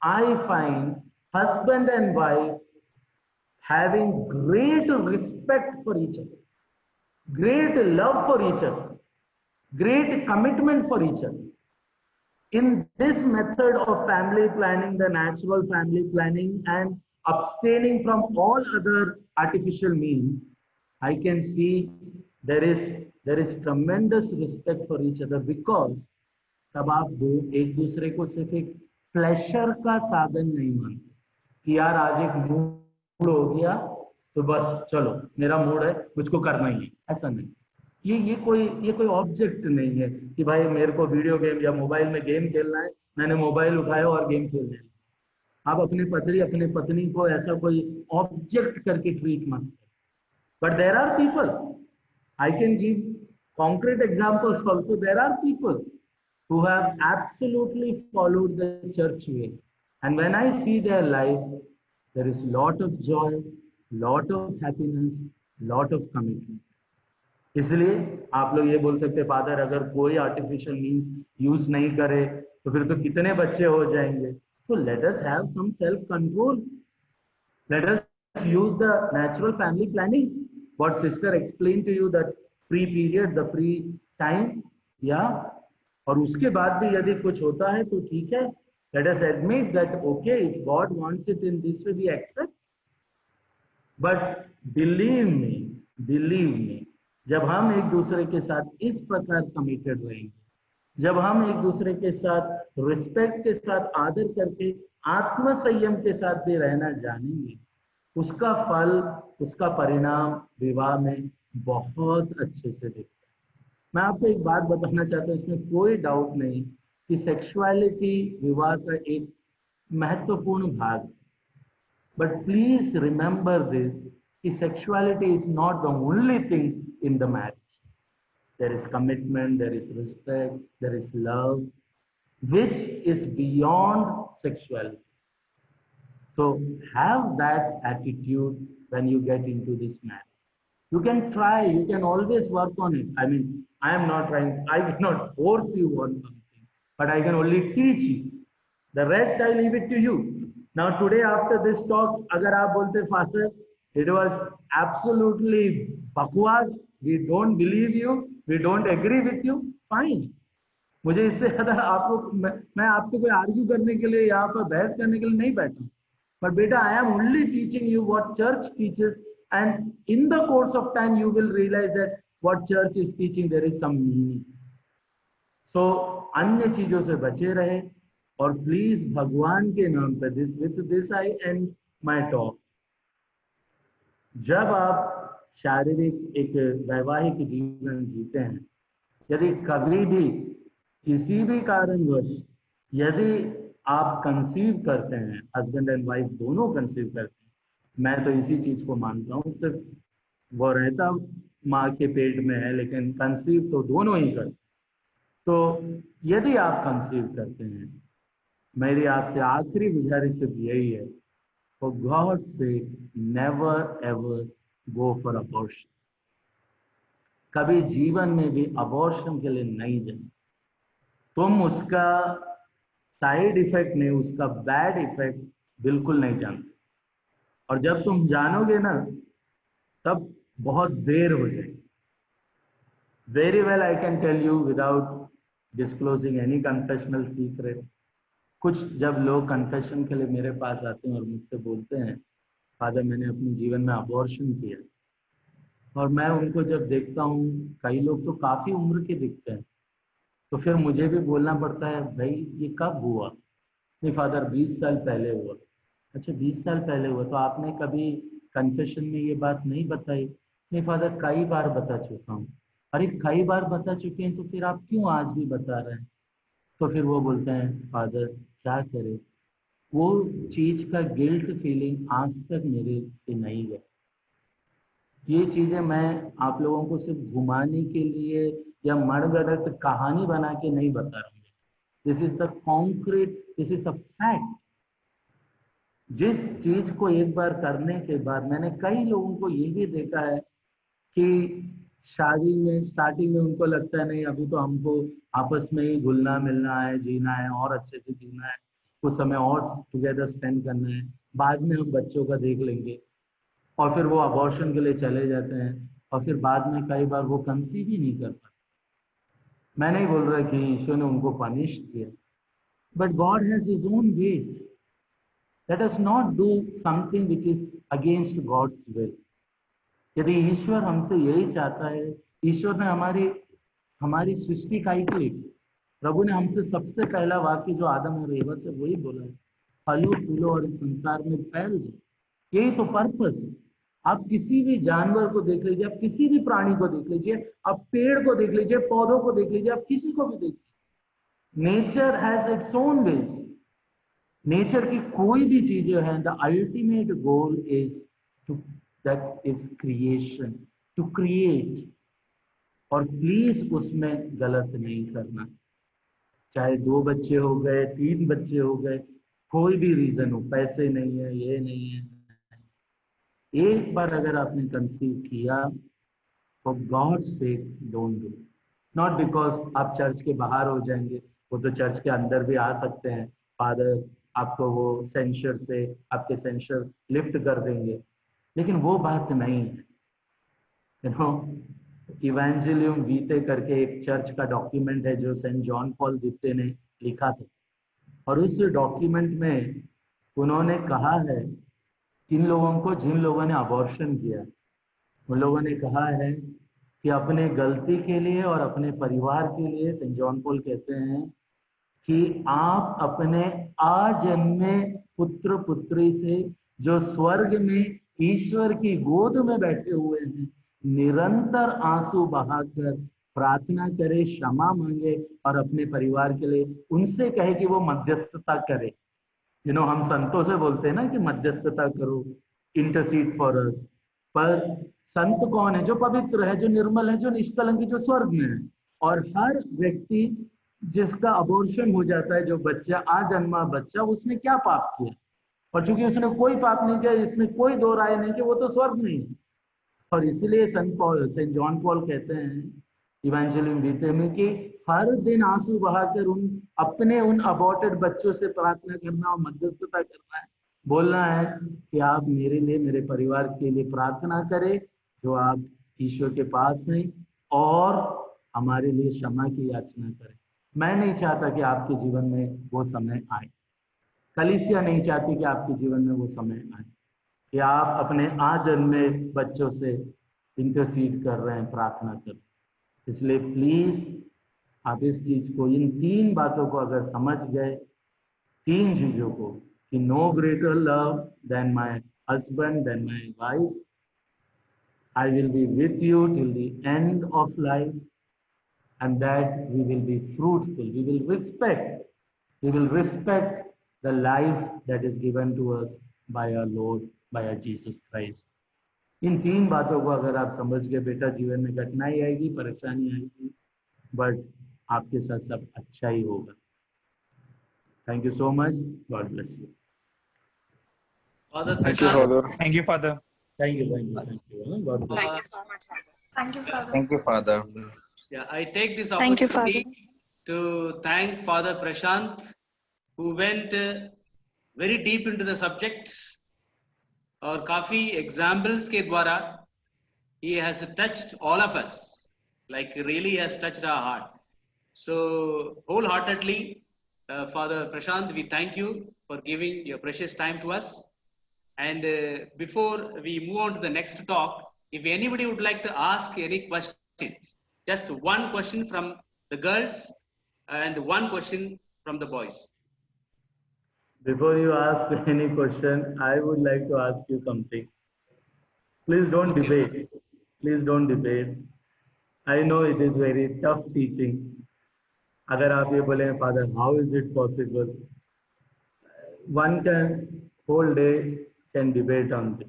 S1: I find husband and wife having great respect for each other, great love for each other, great commitment for each other. In this method of family planning, the natural family planning, and abstaining from all other artificial means, I can see there is tremendous respect for each other, because तब आप दो एक दूसरे को सिर्फ एक pleasure का साधन नहीं मानते कि यार आज एक मूड हो गया तो बस चलो मेरा मूड है मुझको करना ही है, ऐसा नहीं। ये कोई ऑब्जेक्ट नहीं है कि भाई मेरे को वीडियो गेम या मोबाइल में गेम खेलना है, मैंने मोबाइल उठाया और गेम खेल लिया। आप अपनी पत्नी को ऐसा कोई ऑब्जेक्ट करके ट्रीट मत करो। But there are people, I can give concrete examples also, there are people who have absolutely followed the church way, and when I see their life, there is lot of joy, lot of happiness, lot of commitment. इसलिए आप लोग ये बोल सकते father अगर कोई artificial means use नहीं करे तो फिर तो कितने बच्चे हो जाएंगे। तो let us have some self control, let us use the natural family planning, what sister explain to you, that free period, the free time, या और उसके बाद भी यदि कुछ होता है तो ठीक है, let us admit that okay, if God wants it in this way, we accept. But believe me, जब हम एक दूसरे के साथ इस प्रकार कमिटेड रहेंगे, जब हम एक दूसरे के साथ रिस्पेक्ट के साथ आदर करके आत्म संयम के साथ भी रहना जानेंगे, उसका फल, उसका परिणाम विवाह में बहुत अच्छे से दिखता है। मैं आपको एक बात बताना चाहता हूँ, इसमें कोई डाउट नहीं कि सेक्सुअलिटी विवाह का एक महत्वपूर्ण भाग है, बट प्लीज रिमेंबर दिस कि sexuality is not the only thing in the marriage. There is commitment, there is respect, there is love, which is beyond sexuality. So have that attitude when you get into this marriage. You can try, you can always work on it. I mean, I am not trying, I cannot force you on something, but I can only teach you. The rest I leave it to you. Now today after this talk, agar aap bolte, Father, it was absolutely bakwas, we don't believe you, we don't agree with you, fine. मुझे इससे ज्यादा आपको मैं आपको कोई argue करने के लिए यहाँ पर बहस करने के लिए नहीं बैठा. But beta, I am only teaching you what church teaches, and in the course of time you will realize that what church is teaching there is some meaning. So अन्य चीजों से बचे रहे, और प्लीज भगवान के नाम पे with this I end my talk. जब आप शारीरिक एक वैवाहिक जीवन जीते हैं, यदि कभी भी किसी भी कारणवश यदि आप कंसीव करते हैं, हस्बैंड एंड वाइफ दोनों कंसीव करते हैं, मैं तो इसी चीज को मानता हूँ, सिर्फ वो रहता माँ के पेट में है लेकिन कंसीव तो दोनों ही करते. तो यदि आप कंसीव करते हैं, मेरी आपसे आखिरी गुजारिश सिर्फ यही है, फॉर गॉड से never ever go for abortion. कभी जीवन में भी अबॉर्शन के लिए नहीं जाए. तुम उसका साइड इफेक्ट नहीं, उसका बैड इफेक्ट बिल्कुल नहीं जानते, और जब तुम जानोगे ना तब बहुत देर हो जाएगी. Very well I can tell you without disclosing any confessional secret. कुछ जब लोग कन्फेशन के लिए मेरे पास आते हैं और मुझसे बोलते हैं, फादर मैंने अपने जीवन में अबॉर्शन किया, और मैं उनको जब देखता हूँ, कई लोग तो काफ़ी उम्र के दिखते हैं, तो फिर मुझे भी बोलना पड़ता है, भाई ये कब हुआ? नहीं फादर 20 साल पहले हुआ. अच्छा 20 साल पहले हुआ, तो आपने कभी कन्फेशन में ये बात नहीं बताई? नहीं फादर कई बार बता चुका हूँ. अरे कई बार बता चुके हैं तो फिर आप क्यों आज भी बता रहे हैं? तो फिर वो बोलते हैं, फादर क्या करे, वो चीज़ का गिल्ट फीलिंग आज तक मेरे से नहीं गया. ये चीज़ें मैं आप लोगों को सिर्फ घुमाने के लिए या मड़गड़त कहानी बना के नहीं बता रहा हूँ. This is the concrete, this is the fact. जिस चीज को एक बार करने के बाद, मैंने कई लोगों को ये भी देखा है कि शादी में स्टार्टिंग में उनको लगता है नहीं अभी तो हमको आपस में ही घुलना मिलना है, जीना है, और अच्छे से जीना है, कुछ समय और टुगेदर स्पेंड करना है, बाद में हम बच्चों का देख लेंगे, और फिर वो अबॉर्शन के लिए चले जाते हैं, और फिर बाद में कई बार वो कंसीव ही नहीं कर पाते. मैं नहीं बोल रहा कि ईश्वर ने उनको पनिश किया, but God has his own ways. Let us not do something which is against God's will. यदि ईश्वर हमसे यही चाहता है, ईश्वर ने हमारी सृष्टि काई के लिए, प्रभु ने हमसे सबसे पहला वाक्य जो आदम और एवा से वही बोला है, फलो फूलो और इस संसार में फैल जाए. यही तो पर्पस है. आप किसी भी जानवर को देख लीजिए, आप किसी भी प्राणी को देख लीजिए, आप पेड़ को देख लीजिए, पौधों को देख लीजिए, आप किसी को भी देखिए, nature has its own ways. Nature की कोई भी चीजें हैं, the ultimate goal is to that is creation, to create. और प्लीज उसमें गलत नहीं करना. चाहे 2 बच्चे हो गए, 3 बच्चे हो गए, कोई भी रीजन हो, पैसे नहीं है, ये नहीं है, एक बार अगर आपने कंसीव किया, फॉर गॉड से डोंट डू. नॉट बिकॉज आप चर्च के बाहर हो जाएंगे, वो तो चर्च के अंदर भी आ सकते हैं. फादर आपको वो सेंसर से आपके सेंसर लिफ्ट कर देंगे, लेकिन वो बात नहीं है. यू नो, इवेंजेलियम वीटे करके एक चर्च का डॉक्यूमेंट है जो सेंट जॉन पॉल द्वितीय ने लिखा था, और उस डॉक्यूमेंट में उन्होंने कहा है जिन लोगों ने अबॉर्शन किया, उन लोगों ने कहा है कि अपने गलती के लिए और अपने परिवार के लिए सेंट जॉन पॉल कहते हैं कि आप अपने आजन्मे पुत्र पुत्री से जो स्वर्ग में ईश्वर की गोद में बैठे हुए हैं, निरंतर आंसू बहाकर प्रार्थना करे, क्षमा मांगे, और अपने परिवार के लिए उनसे कहे कि वो मध्यस्थता करे. यू नो, हम संतों से बोलते हैं ना कि मध्यस्थता करो, इंटरसीड फॉर अस. पर संत कौन है? जो पवित्र है, जो निर्मल है, जो निष्कलंक, जो स्वर्ग में है. और हर व्यक्ति जिसका अबॉर्शन हो जाता है, जो बच्चा आजन्मा बच्चा, उसने क्या पाप किया? और चूंकि उसने कोई पाप नहीं किया, इसमें कोई दो राय नहीं कि वो तो स्वर्ग में ही है। और इसलिए सेंट जॉन पॉल कहते हैं इवेंजलियन बीते में कि हर दिन आंसू बहाकर उन अबॉर्टेड बच्चों से प्रार्थना करना और मध्यस्थता करना है, बोलना है कि आप मेरे लिए, मेरे परिवार के लिए प्रार्थना करें जो आप ईश्वर के पास हैं, और हमारे लिए क्षमा की याचना करें। मैं नहीं चाहता कि आपके जीवन में वो समय आए, कलीसिया नहीं चाहती कि आपके जीवन में वो समय आए कि आप अपने आजन्मे बच्चों से इंटरसीड कर रहे हैं, प्रार्थना कर रहे हैं। इसलिए प्लीज आप इस चीज को, इन 3 बातों को अगर समझ गए, 3 चीजों को, कि no greater love than my husband, than my wife, I will be with you till the end of life, and that we will be fruitful, we will respect the life that is given to us by our Lord, by our Jesus Christ. इन 3 बातों को अगर आप समझ गए बेटा, जीवन में कठिनाई आएगी, परेशानी आएगी, बट आपके साथ सब अच्छा ही होगा। Thank you so much, God bless you.
S4: Father
S2: Thank you,
S4: Prashant,
S2: Father. Thank you, Father.
S1: Thank you, God bless.
S5: Thank you, Father.
S6: Thank you, Father.
S4: yeah, I take this
S5: Thank you,
S4: opportunity to thank Father Prashant, who went very deep into the subject, और काफी examples के द्वारा he has touched all of us, like really has touched our heart. So wholeheartedly, Father Prashant, we thank you for giving your precious time to us. And before we move on to the next talk, if anybody would like to ask any question, just one question from the girls and one question from the boys.
S1: Before you ask any question, I would like to ask you something. Please don't debate. Please don't debate. I know it is very tough teaching. अगर आप ये बोले, Father, how is it possible? One can whole day can debate on this.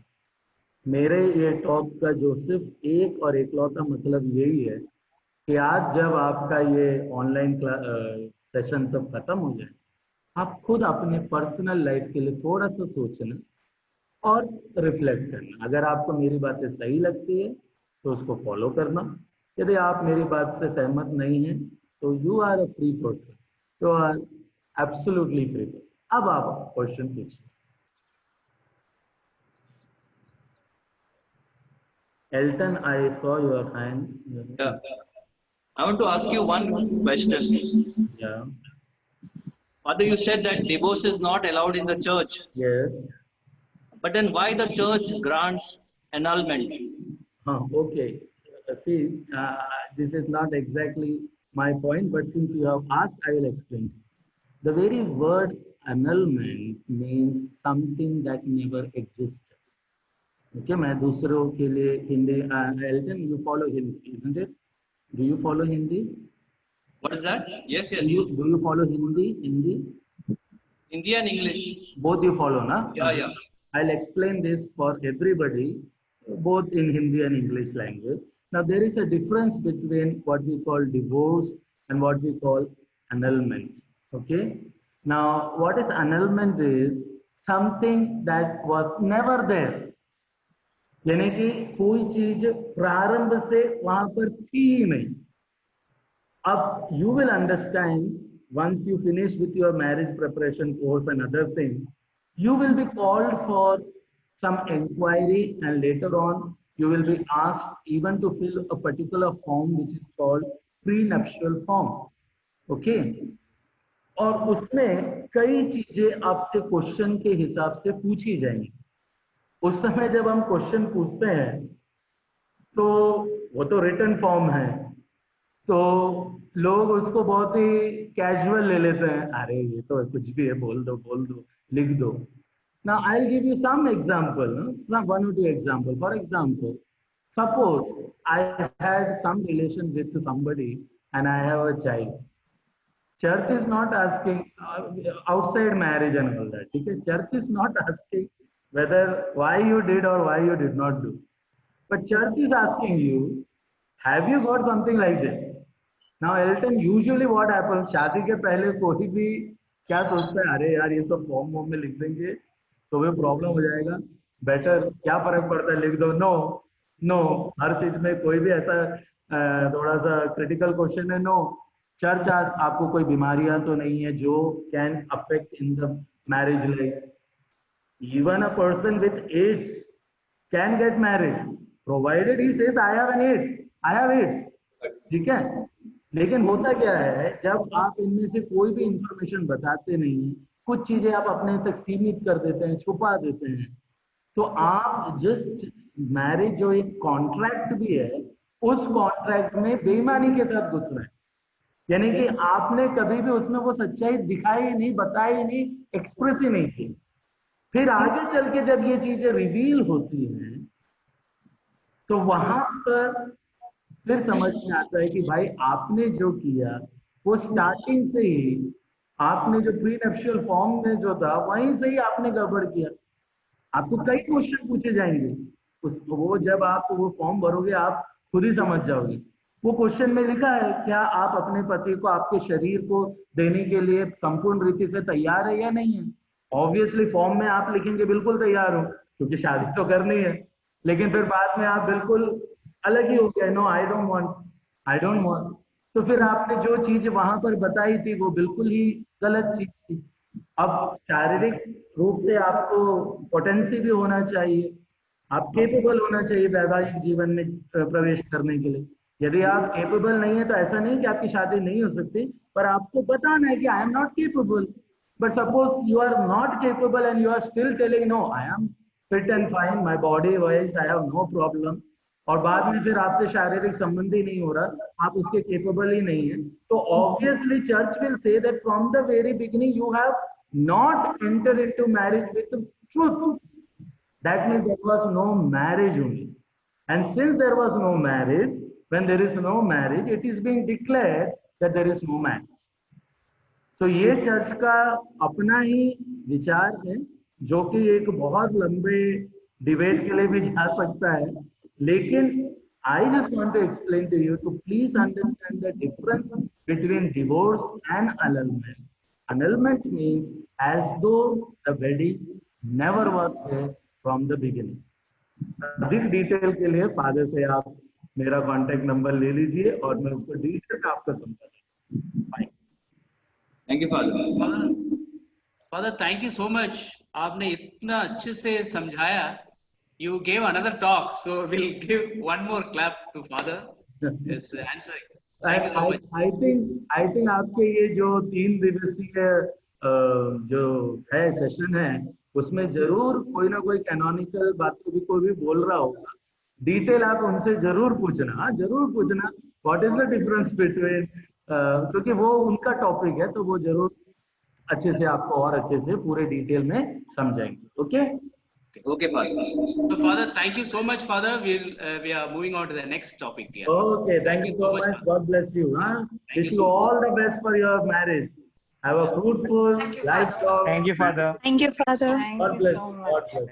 S1: मेरे ये talk का जो सिर्फ एक और एकलौता मतलब यही है कि आज जब आपका ये ऑनलाइन सेशन सब खत्म हो जाए, आप खुद अपने पर्सनल लाइफ के लिए थोड़ा सा सोचना और रिफ्लेक्ट करना। अगर आपको मेरी बातें सही लगती है तो उसको फॉलो करना, यदि आप मेरी बात से सहमत नहीं हैं तो you are a free person, you are absolutely free. अब आप क्वेश्चन पूछिए। Elton, I saw your hand.
S7: Yeah. I want to ask you one question.
S1: Yeah.
S7: Father, you said that divorce is not allowed in the church.
S1: Yes.
S7: But then why the church grants annulment?
S1: Okay. See, this is not exactly my point, but since you have asked, I will explain. The very word annulment means something that never existed. Okay, मैं दूसरों के लिए Hindi, Elton, you follow Hindi, isn't it? Do you follow Hindi?
S7: What is that? Yes, yes.
S1: Do you follow Hindi?
S7: Hindi and English.
S1: Both you follow, na?
S7: Yeah, yeah.
S1: I'll explain this for everybody, both in Hindi and English language. Now, there is a difference between what we call divorce and what we call annulment. Okay? Now, what is annulment is something that was never there. यानी कि कोई चीज प्रारंभ से वहां पर थी ही नहीं। अब you will understand once you finish with your marriage preparation course and other things, you will be called for some inquiry, and later on you will be asked even to fill a particular form which is called prenuptial form. Okay? और उसमें कई चीजें आपसे question के हिसाब से पूछी जाएंगी। उस समय जब हम क्वेश्चन पूछते हैं तो वो तो रिटन फॉर्म है, तो लोग उसको बहुत ही कैजुअल ले लेते हैं, अरे ये तो कुछ भी है, बोल दो लिख दो। Now I'll give you some example, one or two example. For example, suppose I had some relation with somebody and I have a child. Church is not asking outside marriage and all that. Okay? Church is not asking whether why you did or why you did not do. But church is asking you, have you got something like this? Now Elton, usually what happens, शादी के पहले कोई भी क्या सोचता है, अरे यार ये तो फॉर्म में लिख देंगे, तो वो प्रॉब्लम हो जाएगा। बेटर क्या फर्क पड़ता है, लिख दो नो नो, हर चीज में कोई भी ऐसा थोड़ा सा क्रिटिकल क्वेश्चन है नो। चर्च आपको कोई बीमारियां तो नहीं है जो can affect in the marriage life. Even a person with AIDS can get married provided he says I have an AIDS, I have AIDS, ठीक है। लेकिन होता क्या है, जब आप इनमें से कोई भी इंफॉर्मेशन बताते नहीं, कुछ चीजें आप अपने तक सीमित कर देते हैं, छुपा देते हैं, तो आप जस्ट मैरिज जो एक कॉन्ट्रैक्ट भी है, उस कॉन्ट्रैक्ट में बेईमानी के साथ घुस रहे हैं। यानी कि आपने कभी भी उसमें वो सच्चाई दिखाई नहीं, बताई नहीं, एक्सप्रेस ही नहीं की। फिर आगे चल के जब ये चीजें रिवील होती हैं, तो वहां पर फिर समझ में आता है कि भाई आपने जो किया वो स्टार्टिंग से ही, आपने जो प्री नप्शुअल फॉर्म में जो था वहीं से ही आपने गड़बड़ किया। आपको कई क्वेश्चन पूछे जाएंगे, वो जब आप वो फॉर्म भरोगे आप खुद ही समझ जाओगे। वो क्वेश्चन में लिखा है, क्या आप अपने पति को आपके शरीर को देने के लिए संपूर्ण रीति से तैयार है या नहीं है? ऑब्वियसली फॉर्म में आप लिखेंगे बिल्कुल तैयार हो, क्योंकि शादी तो करनी है। लेकिन फिर बाद में आप बिल्कुल अलग ही हो गए, no I don't want, I don't want. तो फिर आपने जो चीज वहां पर बताई थी वो बिल्कुल ही गलत चीज थी। अब शारीरिक रूप से आपको पोटेंसी भी होना चाहिए, आप केपेबल होना चाहिए वैवाहिक जीवन में प्रवेश करने के लिए। यदि आप केपेबल नहीं है तो ऐसा नहीं कि आपकी शादी नहीं हो सकती, पर आपको बताना है कि I am not capable. But suppose you are not capable and you are still telling no I am fit and fine, my body wise I have no problem, और बाद में फिर आपसे शारीरिक संबंध ही नहीं हो रहा, आप उसके केपेबल ही नहीं है, तो obviously church will say that from the very beginning you have not enter into marriage with truth. That means there was no marriage only. And since there was no marriage, when there is no marriage, it is being declared that there is no marriage. तो ये church का अपना ही विचार है, जो कि एक बहुत लंबे डिबेट के लिए भी जा सकता है। लेकिन I just want to explain to you to please understand the difference between divorce and annulment. Annulment means as though the wedding never was there from the beginning. अधिक डिटेल के लिए फादर से आप मेरा कांटेक्ट नंबर ले लीजिए और मैं उसको डिटेल में आपका संपर्क।
S7: Thank you, Father.
S4: Father, thank you so much. आपने इतना अच्छे से समझाया. You gave another talk, so we'll give one more clap to Father. Yes, answering. Thank you so much.
S1: I think आपके ये जो 3 दिवसीय जो है सेशन है, उसमें जरूर कोई ना कोई कैनोनिकल बातों भी कोई भी बोल रहा होगा। डिटेल आप उनसे जरूर पूछना, जरूर पूछना what is the difference between, क्योंकि वो उनका टॉपिक है, तो वो जरूर अच्छे से आपको और अच्छे से पूरे डिटेल में समझाएंगे। Okay
S7: Okay, Father.
S4: So, Father, thank you so much, Father. We are moving on to the next topic here.
S1: Okay, thank you so much. God bless you. Wish you all the best for your marriage. Have a fruitful life.
S2: Thank you, Father.
S5: Thank you, Father.
S1: God bless. God bless.